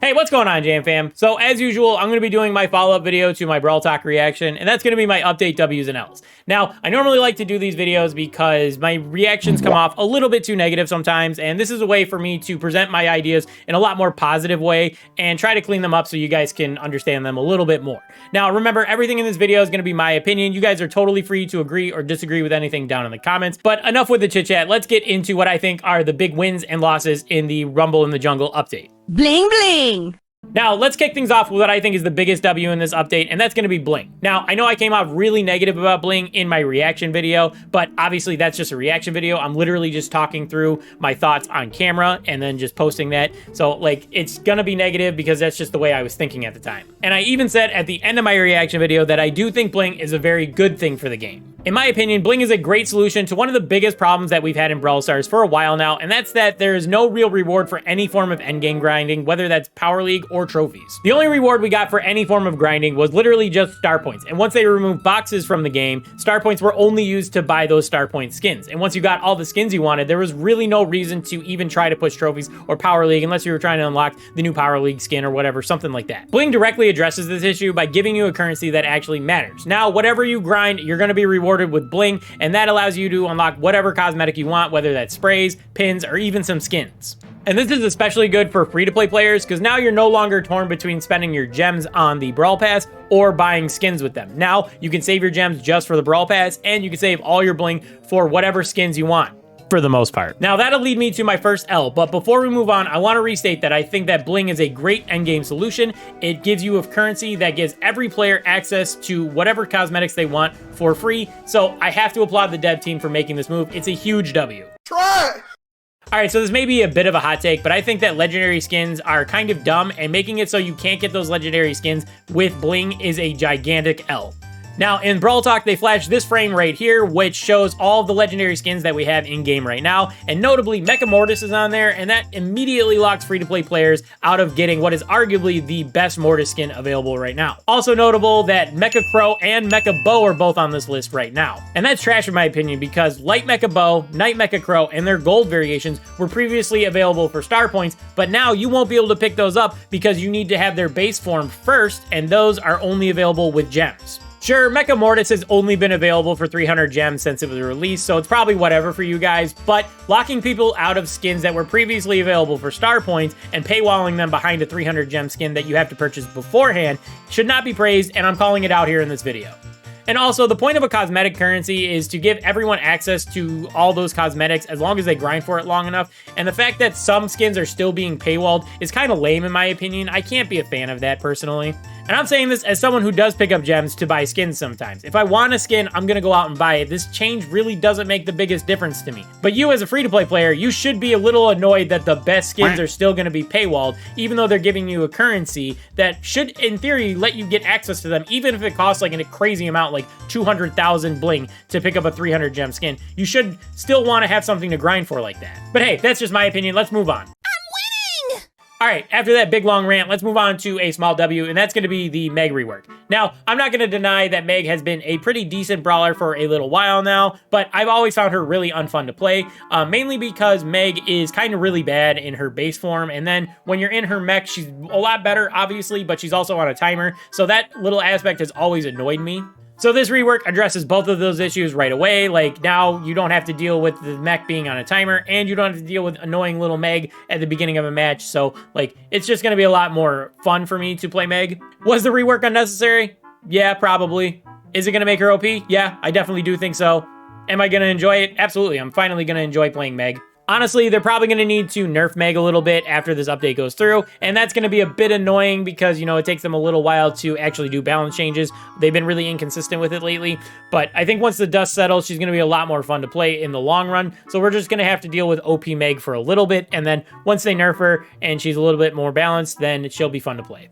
Hey, what's going on, Jam fam? So as usual, I'm going to be doing my follow-up video to my Brawl Talk reaction, and that's going to be my update W's and L's. Now, I normally like to do these videos because my reactions come off a little bit too negative sometimes, and this is a way for me to present my ideas in a lot more positive way and try to clean them up so you guys can understand them a little bit more. Now, remember, everything in this video is going to be my opinion. You guys are totally free to agree or disagree with anything down in the comments, but enough with the chit-chat. Let's get into what I think are the big wins and losses in the Rumble in the Jungle update. Bling bling! Now, let's kick things off with what I think is the biggest W in this update, and that's going to be Bling. Now, I know I came off really negative about Bling in my reaction video, but obviously that's just a reaction video. I'm literally just talking through my thoughts on camera and then just posting that. So, like, it's going to be negative because that's just the way I was thinking at the time. And I even said at the end of my reaction video that I do think Bling is a very good thing for the game. In my opinion, Bling is a great solution to one of the biggest problems that we've had in Brawl Stars for a while now, and that's that there is no real reward for any form of endgame grinding, whether that's Power League or trophies. The only reward we got for any form of grinding was literally just star points, and once they removed boxes from the game, star points were only used to buy those star point skins. And once you got all the skins you wanted, there was really no reason to even try to push trophies or Power League unless you were trying to unlock the new Power League skin or whatever, something like that. Bling directly addresses this issue by giving you a currency that actually matters. Now, whatever you grind, you're going to be rewarded with Bling, and that allows you to unlock whatever cosmetic you want, whether that's sprays, pins, or even some skins. And this is especially good for free-to-play players because now you're no longer torn between spending your gems on the Brawl Pass or buying skins with them. Now you can save your gems just for the Brawl Pass, and you can save all your Bling for whatever skins you want, for the most part. Now that'll lead me to my first L, but before we move on, I want to restate that I think that Bling is a great endgame solution. It gives you a currency that gives every player access to whatever cosmetics they want for free, so I have to applaud the dev team for making this move. It's a huge W. Try! Alright, so this may be a bit of a hot take, but I think that legendary skins are kind of dumb, and making it so you can't get those legendary skins with Bling is a gigantic L. Now, in Brawl Talk, they flash this frame right here, which shows all of the legendary skins that we have in-game right now, and notably, Mecha Mortis is on there, and that immediately locks free-to-play players out of getting what is arguably the best Mortis skin available right now. Also notable that Mecha Crow and Mecha Bow are both on this list right now. And that's trash in my opinion, because Light Mecha Bow, Night Mecha Crow, and their gold variations were previously available for star points, but now you won't be able to pick those up because you need to have their base form first, and those are only available with gems. Sure, Mecha Mortis has only been available for 300 gems since it was released, so it's probably whatever for you guys, but locking people out of skins that were previously available for star points and paywalling them behind a 300 gem skin that you have to purchase beforehand should not be praised, and I'm calling it out here in this video. And also, the point of a cosmetic currency is to give everyone access to all those cosmetics as long as they grind for it long enough. And the fact that some skins are still being paywalled is kind of lame in my opinion. I can't be a fan of that personally. And I'm saying this as someone who does pick up gems to buy skins sometimes. If I want a skin, I'm gonna go out and buy it. This change really doesn't make the biggest difference to me. But you as a free-to-play player, you should be a little annoyed that the best skins are still gonna be paywalled, even though they're giving you a currency that should, in theory, let you get access to them, even if it costs like a crazy amount, like 200,000 Bling to pick up a 300 gem skin. You should still want to have something to grind for like that. But hey, that's just my opinion. Let's move on. All right, after that big long rant, let's move on to a small W, and that's going to be the Meg rework. Now, I'm not going to deny that Meg has been a pretty decent brawler for a little while now, but I've always found her really unfun to play, mainly because Meg is kind of really bad in her base form, and then when you're in her mech, she's a lot better, obviously, but she's also on a timer, so that little aspect has always annoyed me. So this rework addresses both of those issues right away. Like, now you don't have to deal with the mech being on a timer, and you don't have to deal with annoying little Meg at the beginning of a match. So, like, it's just going to be a lot more fun for me to play Meg. Was the rework unnecessary? Yeah, probably. Is it going to make her OP? Yeah, I definitely do think so. Am I going to enjoy it? Absolutely. I'm finally going to enjoy playing Meg. Honestly, they're probably going to need to nerf Meg a little bit after this update goes through, and that's going to be a bit annoying because, you know, it takes them a little while to actually do balance changes. They've been really inconsistent with it lately, but I think once the dust settles, she's going to be a lot more fun to play in the long run, so we're just going to have to deal with OP Meg for a little bit, and then once they nerf her and she's a little bit more balanced, then she'll be fun to play.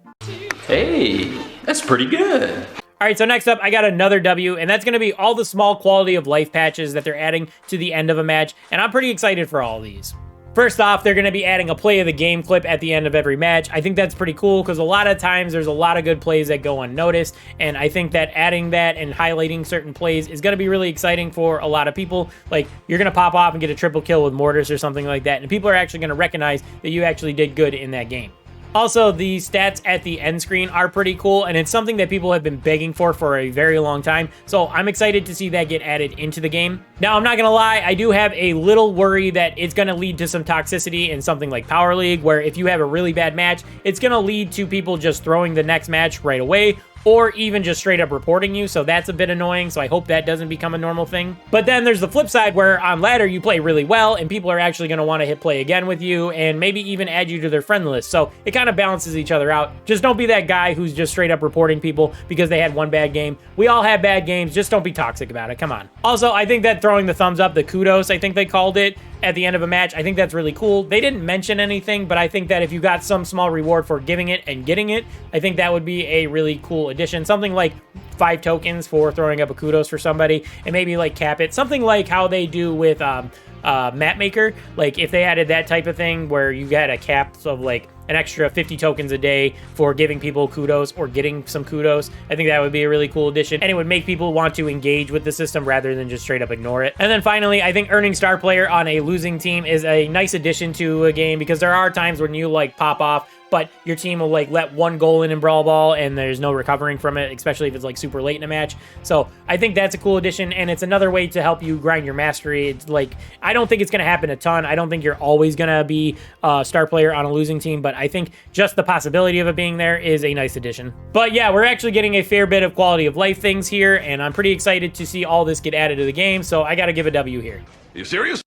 Hey, that's pretty good. All right, so next up, I got another W, and that's going to be all the small quality of life patches that they're adding to the end of a match, and I'm pretty excited for all these. First off, they're going to be adding a play of the game clip at the end of every match. I think that's pretty cool because a lot of times there's a lot of good plays that go unnoticed, and I think that adding that and highlighting certain plays is going to be really exciting for a lot of people. Like, you're going to pop off and get a triple kill with Mortis or something like that, and people are actually going to recognize that you actually did good in that game. Also, the stats at the end screen are pretty cool, and it's something that people have been begging for a very long time, so I'm excited to see that get added into the game. Now, I'm not gonna lie, I do have a little worry that it's gonna lead to some toxicity in something like Power League, where if you have a really bad match, it's gonna lead to people just throwing the next match right away, or even just straight up reporting you, so that's a bit annoying, so I hope that doesn't become a normal thing. But then there's the flip side where on ladder you play really well, and people are actually going to want to hit play again with you, and maybe even add you to their friend list, so it kind of balances each other out. Just don't be that guy who's just straight up reporting people because they had one bad game. We all have bad games, just don't be toxic about it, come on. Also, I think that throwing the thumbs up, the kudos, I think they called it, at the end of a match, I think that's really cool. They didn't mention anything, but I think that if you got some small reward for giving it and getting it, I think that would be a really cool addition. Something like 5 tokens for throwing up a kudos for somebody, and maybe like cap it. Something like how they do with Map Maker. Like if they added that type of thing where you get a cap of like an extra 50 tokens a day for giving people kudos or getting some kudos. I think that would be a really cool addition, and it would make people want to engage with the system rather than just straight up ignore it. And then finally, I think earning star player on a losing team is a nice addition to a game, because there are times when you like pop off, but your team will like let one goal in Brawl Ball and there's no recovering from it, especially if it's like super late in a match. So I think that's a cool addition, and it's another way to help you grind your mastery. It's like, I don't think it's going to happen a ton. I don't think you're always going to be a star player on a losing team, but I think just the possibility of it being there is a nice addition. But yeah, we're actually getting a fair bit of quality of life things here, and I'm pretty excited to see all this get added to the game, so I got to give a W here. Are you serious?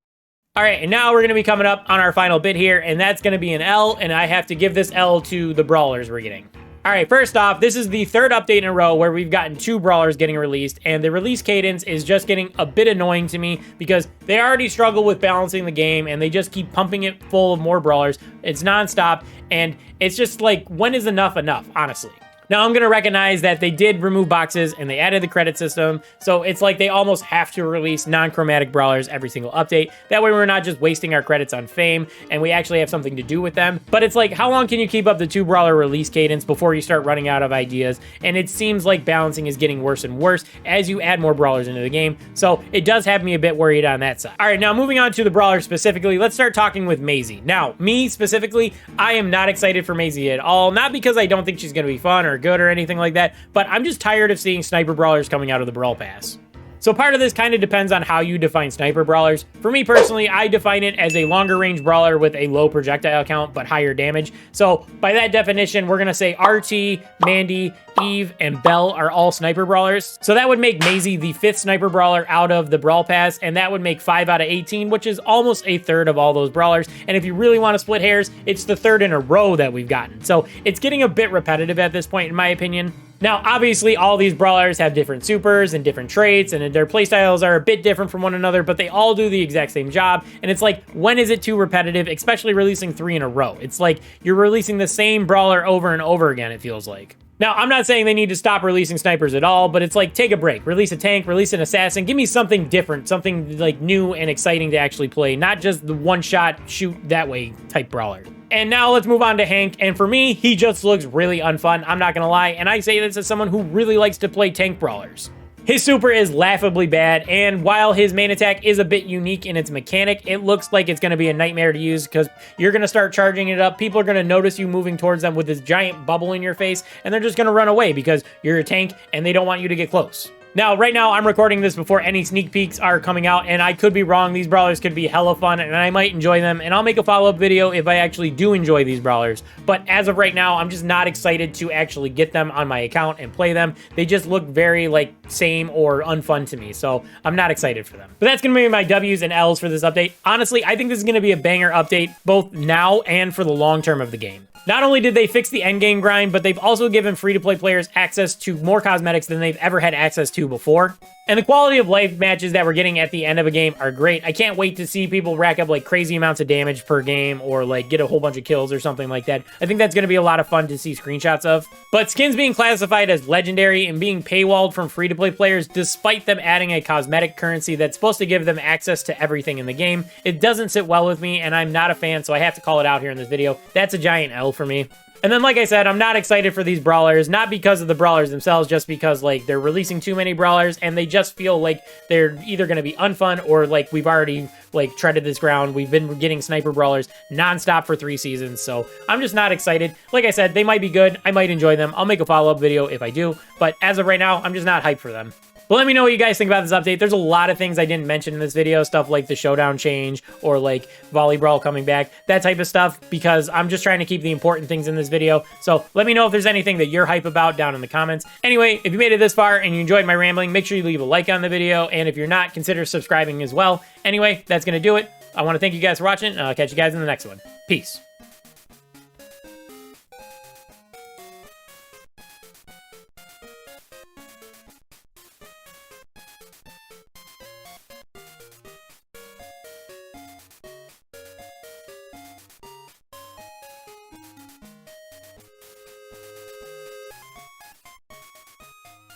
All right, and now we're going to be coming up on our final bit here, and that's going to be an L, and I have to give this L to the Brawlers we're getting. All right, first off, this is the third update in a row where we've gotten 2 Brawlers getting released, and the release cadence is just getting a bit annoying to me because they already struggle with balancing the game, and they just keep pumping it full of more Brawlers. It's nonstop, and it's just like, when is enough, honestly? Now, I'm going to recognize that they did remove boxes and they added the credit system, so it's like they almost have to release non-chromatic Brawlers every single update. That way we're not just wasting our credits on fame, and we actually have something to do with them. But it's like, how long can you keep up the 2 Brawler release cadence before you start running out of ideas? And it seems like balancing is getting worse and worse as you add more Brawlers into the game, so it does have me a bit worried on that side. All right, now moving on to the Brawlers specifically, let's start talking with Maisie. Now, me specifically, I am not excited for Maisie at all, not because I don't think she's going to be fun or good or anything like that, but I'm just tired of seeing sniper brawlers coming out of the Brawl Pass. So part of this kind of depends on how you define sniper brawlers. For me personally, I define it as a longer range brawler with a low projectile count but higher damage. So by that definition, we're gonna say RT, Mandy, Eve, and Belle are all sniper brawlers. So that would make Maisie the 5th sniper brawler out of the Brawl Pass, and that would make 5 out of 18, which is almost a third of all those brawlers. And if you really want to split hairs, it's the 3rd in a row that we've gotten. So it's getting a bit repetitive at this point, in my opinion. Now, obviously, all these brawlers have different supers and different traits, and their playstyles are a bit different from one another, but they all do the exact same job. And it's like, when is it too repetitive, especially releasing 3 in a row? It's like you're releasing the same brawler over and over again, it feels like. Now, I'm not saying they need to stop releasing snipers at all, but it's like, take a break. Release a tank, release an assassin. Give me something different, something like new and exciting to actually play, not just the one-shot, shoot that way type brawler. And now let's move on to Hank, and for me, he just looks really unfun, I'm not gonna lie, and I say this as someone who really likes to play tank brawlers. His super is laughably bad, and while his main attack is a bit unique in its mechanic, it looks like it's going to be a nightmare to use because you're going to start charging it up, people are going to notice you moving towards them with this giant bubble in your face, and they're just going to run away because you're a tank and they don't want you to get close. Now, right now, I'm recording this before any sneak peeks are coming out, and I could be wrong. These brawlers could be hella fun, and I might enjoy them, and I'll make a follow-up video if I actually do enjoy these brawlers. But as of right now, I'm just not excited to actually get them on my account and play them. They just look very, like, same or unfun to me, so I'm not excited for them. But that's going to be my W's and L's for this update. Honestly, I think this is going to be a banger update, both now and for the long term of the game. Not only did they fix the endgame grind, but they've also given free-to-play players access to more cosmetics than they've ever had access to before. And the quality of life matches that we're getting at the end of a game are great. I can't wait to see people rack up like crazy amounts of damage per game or like get a whole bunch of kills or something like that. I think that's going to be a lot of fun to see screenshots of. But skins being classified as legendary and being paywalled from free-to-play players despite them adding a cosmetic currency that's supposed to give them access to everything in the game, it doesn't sit well with me and I'm not a fan, so I have to call it out here in this video. That's a giant L for me. And then, like I said, I'm not excited for these brawlers, not because of the brawlers themselves, just because, like, they're releasing too many brawlers, and they just feel like they're either going to be unfun, or, like, we've already, like, treaded this ground. We've been getting sniper brawlers nonstop for 3 seasons, so I'm just not excited. Like I said, they might be good. I might enjoy them. I'll make a follow-up video if I do, but as of right now, I'm just not hyped for them. But let me know what you guys think about this update. There's a lot of things I didn't mention in this video, stuff like the showdown change or like Volley Brawl coming back, that type of stuff, because I'm just trying to keep the important things in this video. So let me know if there's anything that you're hype about down in the comments. Anyway, if you made it this far and you enjoyed my rambling, make sure you leave a like on the video, and if you're not, consider subscribing as well. Anyway, that's going to do it. I want to thank you guys for watching, and I'll catch you guys in the next one. Peace.